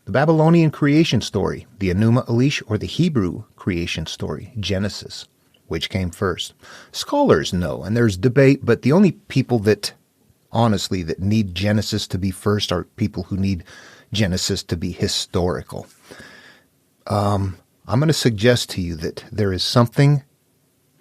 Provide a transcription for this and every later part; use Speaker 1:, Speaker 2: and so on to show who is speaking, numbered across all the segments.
Speaker 1: The Babylonian creation story, the Enuma Elish, or the Hebrew creation story, Genesis. Which came first? Scholars know, and there's debate, but the only people that, honestly, that need Genesis to be first are people who need Genesis to be historical. I'm going to suggest to you that there is something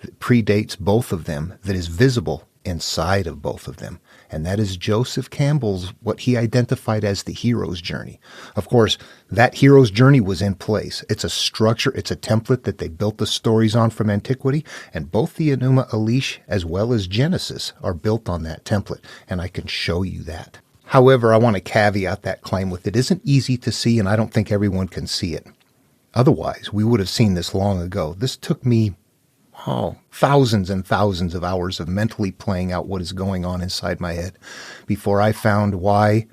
Speaker 1: that predates both of them that is visible inside of both of them. And that is Joseph Campbell's, what he identified as the hero's journey. Of course, that hero's journey was in place. It's a structure, it's a template that they built the stories on from antiquity, and both the Enuma Elish as well as Genesis are built on that template, and I can show you that. However, I want to caveat that claim with it isn't easy to see, and I don't think everyone can see it. Otherwise, we would have seen this long ago. This took me thousands and thousands of hours of mentally playing out what is going on inside my head before I found why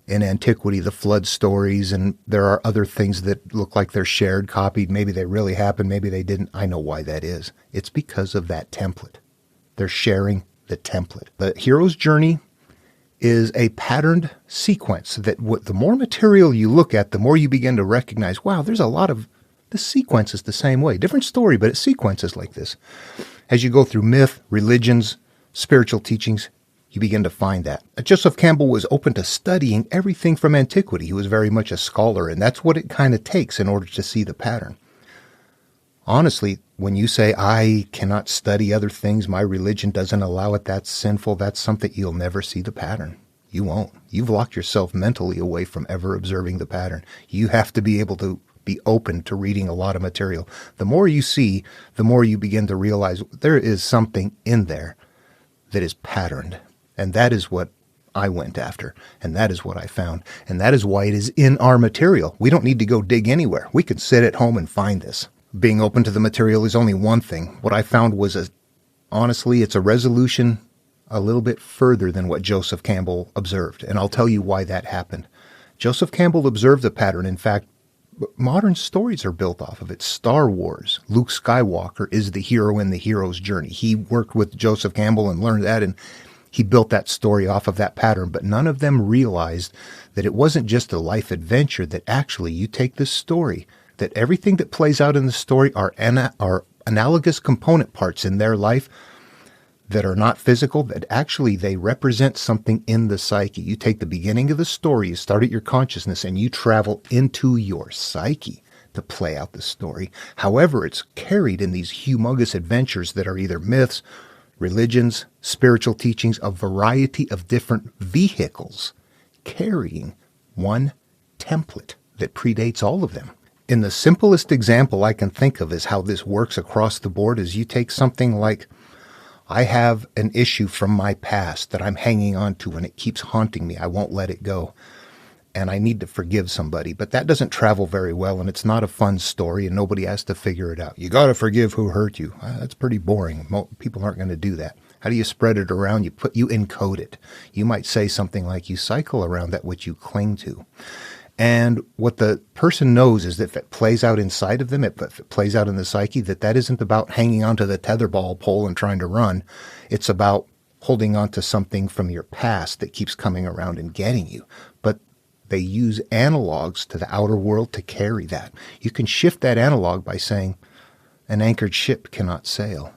Speaker 1: in antiquity the flood stories, and there are other things that look like they're shared, copied, maybe they really happened, maybe they didn't. I know why that is. It's because of that template. They're sharing the template. The hero's journey is a patterned sequence that the more material you look at, the more you begin to recognize, wow, there's a lot of the sequence is the same way. Different story, but it sequences like this. As you go through myth, religions, spiritual teachings, you begin to find that. Joseph Campbell was open to studying everything from antiquity. He was very much a scholar, and that's what it kind of takes in order to see the pattern. Honestly, when you say, I cannot study other things, my religion doesn't allow it, that's sinful, that's something you'll never see the pattern. You won't. You've locked yourself mentally away from ever observing the pattern. You have to be able to be open to reading a lot of material. The more you see, the more you begin to realize there is something in there that is patterned. And that is what I went after. And that is what I found. And that is why it is in our material. We don't need to go dig anywhere. We can sit at home and find this. Being open to the material is only one thing. What I found was, honestly, it's a resolution a little bit further than what Joseph Campbell observed. And I'll tell you why that happened. Joseph Campbell observed the pattern. In fact, modern stories are built off of it. Star Wars, Luke Skywalker is the hero in the hero's journey. He worked with Joseph Campbell and learned that, and he built that story off of that pattern. But none of them realized that it wasn't just a life adventure, that actually you take this story, that everything that plays out in the story are analogous component parts in their life that are not physical, that actually they represent something in the psyche. You take the beginning of the story, you start at your consciousness, and you travel into your psyche to play out the story. However, it's carried in these humongous adventures that are either myths, religions, spiritual teachings, a variety of different vehicles carrying one template that predates all of them. In the simplest example I can think of is how this works across the board is you take something like, I have an issue from my past that I'm hanging on to and it keeps haunting me. I won't let it go. And I need to forgive somebody. But that doesn't travel very well, and it's not a fun story, and nobody has to figure it out. You got to forgive who hurt you. That's pretty boring. People aren't going to do that. How do you spread it around? You encode it. You might say something like you cycle around that which you cling to. And what the person knows is that if it plays out inside of them, if it plays out in the psyche, that isn't about hanging onto the tetherball pole and trying to run. It's about holding on to something from your past that keeps coming around and getting you. But they use analogs to the outer world to carry that. You can shift that analog by saying, an anchored ship cannot sail.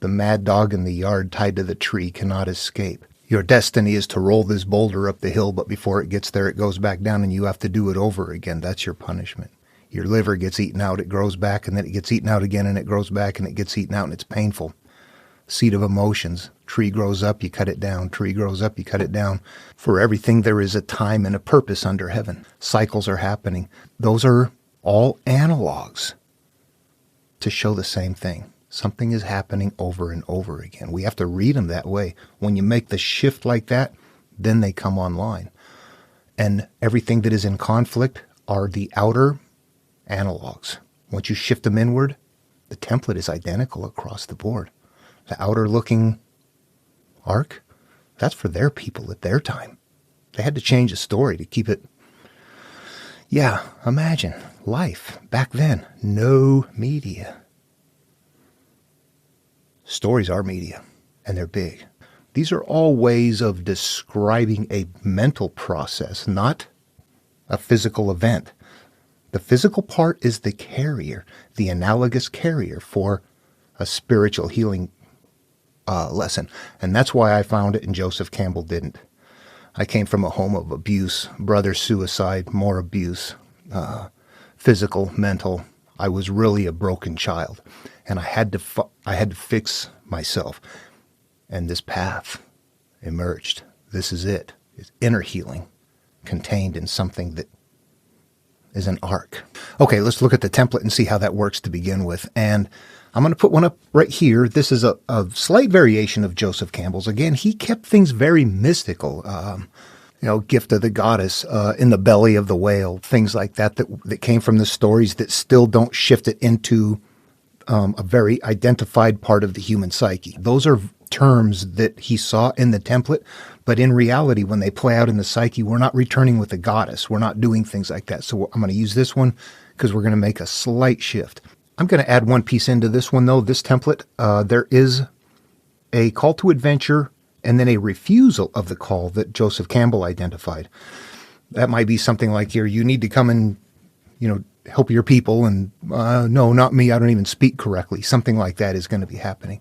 Speaker 1: The mad dog in the yard tied to the tree cannot escape. Your destiny is to roll this boulder up the hill, but before it gets there, it goes back down and you have to do it over again. That's your punishment. Your liver gets eaten out, it grows back, and then it gets eaten out again, and it grows back, and it gets eaten out, and it's painful. Seed of emotions. Tree grows up, you cut it down. Tree grows up, you cut it down. For everything, there is a time and a purpose under heaven. Cycles are happening. Those are all analogs to show the same thing. Something is happening over and over again. We have to read them that way. When you make the shift like that, then they come online. And everything that is in conflict are the outer analogs. Once you shift them inward, the template is identical across the board. The outer looking arc, that's for their people at their time. They had to change the story to keep it. Yeah, imagine life back then. No media. Stories are media, and they're big. These are all ways of describing a mental process, not a physical event. The physical part is the carrier, the analogous carrier for a spiritual healing lesson. And that's why I found it and Joseph Campbell didn't. I came from a home of abuse, brother suicide, more abuse, physical, mental. I was really a broken child, and I had to fix myself. And this path emerged. This is it. It's inner healing contained in something that is an arc. Okay, let's look at the template and see how that works to begin with. And I'm going to put one up right here. This is a slight variation of Joseph Campbell's. Again, he kept things very mystical. Gift of the goddess, in the belly of the whale, things like that came from the stories that still don't shift it into a very identified part of the human psyche. Those are terms that he saw in the template, but in reality, when they play out in the psyche, we're not returning with the goddess. We're not doing things like that. So I'm going to use this one because we're going to make a slight shift. I'm going to add one piece into this one, though. This template, there is a call to adventure and then a refusal of the call that Joseph Campbell identified. That might be something like here, you need to come and, help your people, and no, not me, I don't even speak correctly. Something like that is going to be happening.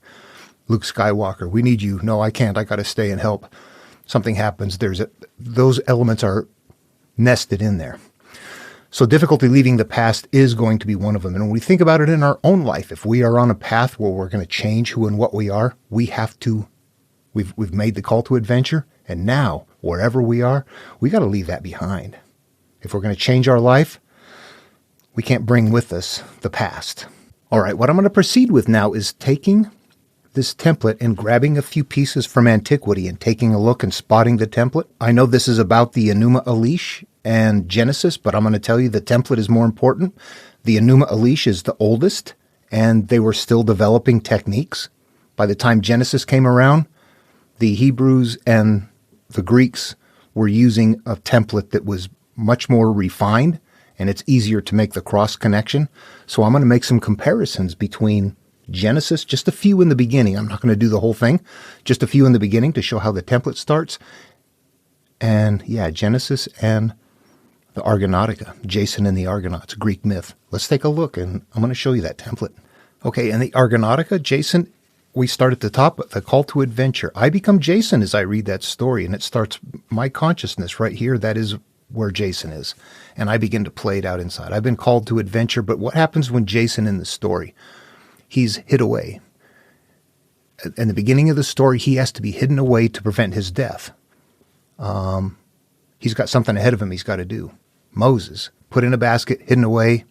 Speaker 1: Luke Skywalker, we need you. No, I can't. I got to stay and help. Something happens. Those elements are nested in there. So difficulty leaving the past is going to be one of them. And when we think about it in our own life, if we are on a path where we're going to change who and what we are, we have to. We've made the call to adventure, and now wherever we are, we got to leave that behind. If we're going to change our life, we can't bring with us the past. All right, what I'm going to proceed with now is taking this template and grabbing a few pieces from antiquity and taking a look and spotting the template. I know this is about the Enuma Elish and Genesis, but I'm going to tell you the template is more important. The Enuma Elish is the oldest, and they were still developing techniques. By the time Genesis came around, the Hebrews and the Greeks were using a template that was much more refined, and it's easier to make the cross connection. So I'm going to make some comparisons between Genesis, just a few in the beginning. I'm not going to do the whole thing, just a few in the beginning to show how the template starts. And Genesis and the Argonautica, Jason and the Argonauts, Greek myth. Let's take a look, and I'm going to show you that template. Okay, in the Argonautica, Jason, we start at the top, the call to adventure. I become Jason as I read that story, and it starts my consciousness right here. That is where Jason is, and I begin to play it out inside. I've been called to adventure, but what happens when Jason in the story? He's hid away. In the beginning of the story, he has to be hidden away to prevent his death. He's got something ahead of him he's got to do. Moses, put in a basket, hidden away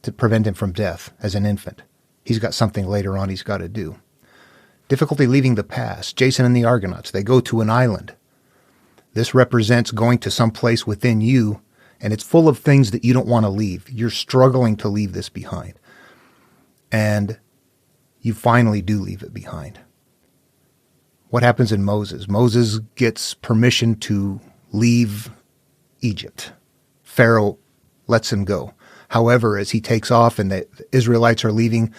Speaker 1: to prevent him from death as an infant. He's got something later on he's got to do. Difficulty leaving the past. Jason and the Argonauts, they go to an island. This represents going to some place within you, and it's full of things that you don't want to leave. You're struggling to leave this behind. And you finally do leave it behind. What happens in Moses? Moses gets permission to leave Egypt. Pharaoh lets him go. However, as he takes off and the Israelites are leaving,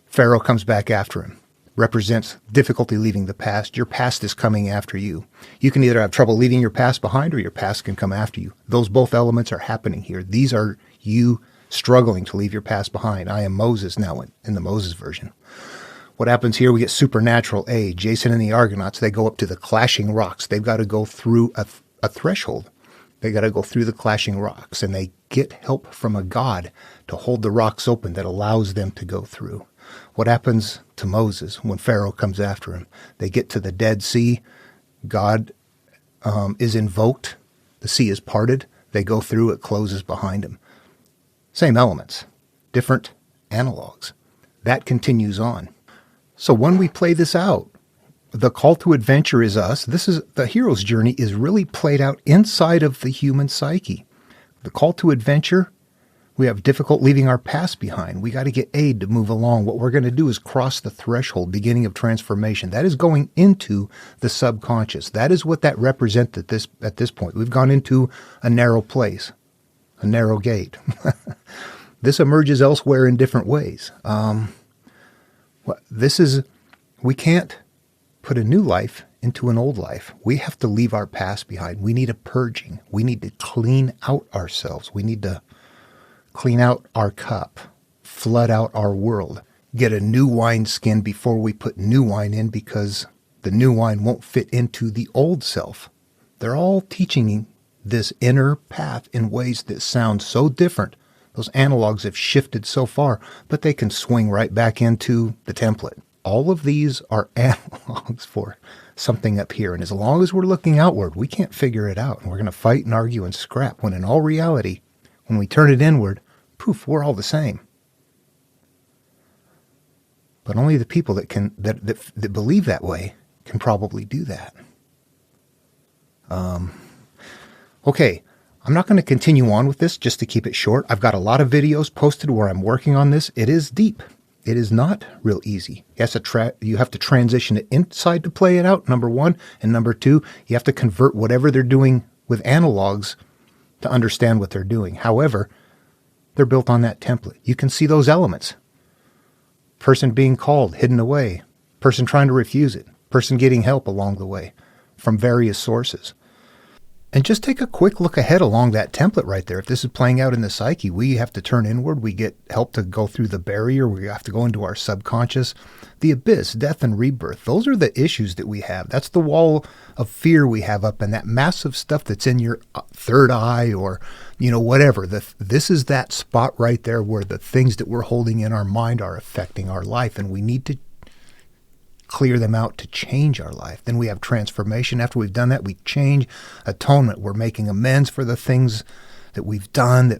Speaker 1: Pharaoh comes back after him. Represents difficulty leaving the past. Your past is coming after you. You can either have trouble leaving your past behind, or your past can come after you. Those both elements are happening here. These are you struggling to leave your past behind. I am Moses now in the Moses version. What happens here? We get supernatural aid. Jason and the Argonauts, they go up to the clashing rocks. They've got to go through a threshold. They got to go through the clashing rocks, and they get help from a god to hold the rocks open that allows them to go through. What happens to Moses when Pharaoh comes after him? They get to the Dead Sea. God is invoked. The sea is parted. They go through. It closes behind them. Same elements, different analogs. That continues on. So when we play this out, the call to adventure is us. The hero's journey is really played out inside of the human psyche. The call to adventure, we have difficult leaving our past behind. We got to get aid to move along. What we're going to do is cross the threshold, beginning of transformation. That is going into the subconscious. That is what that represents at this point. We've gone into a narrow place, a narrow gate. This emerges elsewhere in different ways. We can't put a new life into an old life. We have to leave our past behind. We need a purging. We need to clean out ourselves. We need to clean out our cup, flood out our world, get a new wineskin before we put new wine in, because the new wine won't fit into the old self. They're all teaching this inner path in ways that sound so different. Those analogs have shifted so far, but they can swing right back into the template. All of these are analogs for something up here. And as long as we're looking outward, we can't figure it out. And we're going to fight and argue and scrap, when in all reality, when we turn it inward, poof, we're all the same. But only the people that believe that way can probably do that. Okay, I'm not going to continue on with this just to keep it short. I've got a lot of videos posted where I'm working on this. It is deep. It is not real easy. You have to transition it inside to play it out, number one. And number two, you have to convert whatever they're doing with analogs to understand what they're doing. However, they're built on that template. You can see those elements. Person being called, hidden away. Person trying to refuse it. Person getting help along the way from various sources. And just take a quick look ahead along that template right there. If this is playing out in the psyche, we have to turn inward. We get help to go through the barrier. We have to go into our subconscious. The abyss, death and rebirth. Those are the issues that we have. That's the wall of fear we have up, and that massive stuff that's in your third eye, or, whatever. This is that spot right there where the things that we're holding in our mind are affecting our life, and we need to clear them out to change our life. Then we have transformation. After we've done that, we change. Atonement. We're making amends for the things that we've done.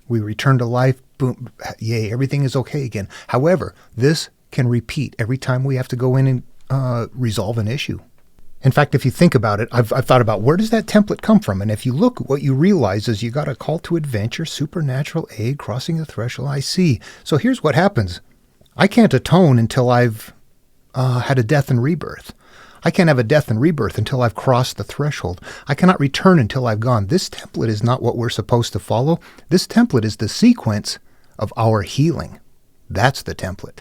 Speaker 1: We return to life. Boom. Yay. Everything is okay again. However, this can repeat every time we have to go in and resolve an issue. In fact, if you think about it, I've thought about, where does that template come from? And if you look, what you realize is you got a call to adventure, supernatural aid, crossing the threshold. I see. So here's what happens. I can't atone until I've had a death and rebirth. I can't have a death and rebirth until I've crossed the threshold. I cannot return until I've gone. This template is not what we're supposed to follow. This template is the sequence of our healing. That's the template.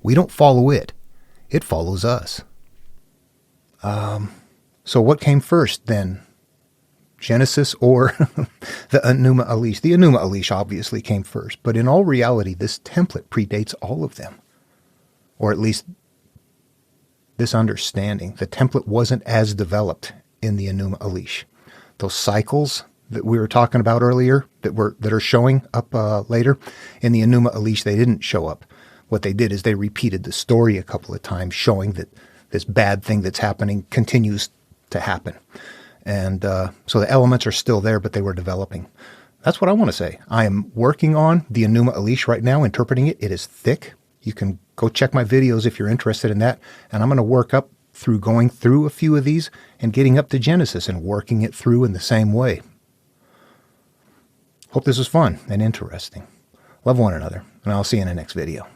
Speaker 1: We don't follow it. It follows us. So what came first then? Genesis or the Enuma Elish? The Enuma Elish obviously came first, but in all reality, this template predates all of them. Or at least this understanding. The template wasn't as developed in the Enuma Elish. Those cycles that we were talking about earlier that are showing up later, in the Enuma Elish, they didn't show up. What they did is they repeated the story a couple of times, showing that this bad thing that's happening continues to happen. And so the elements are still there, but they were developing. That's what I want to say. I am working on the Enuma Elish right now, interpreting it. It is thick. You can go check my videos if you're interested in that. And I'm going to work up through going through a few of these and getting up to Genesis and working it through in the same way. Hope this was fun and interesting. Love one another, and I'll see you in the next video.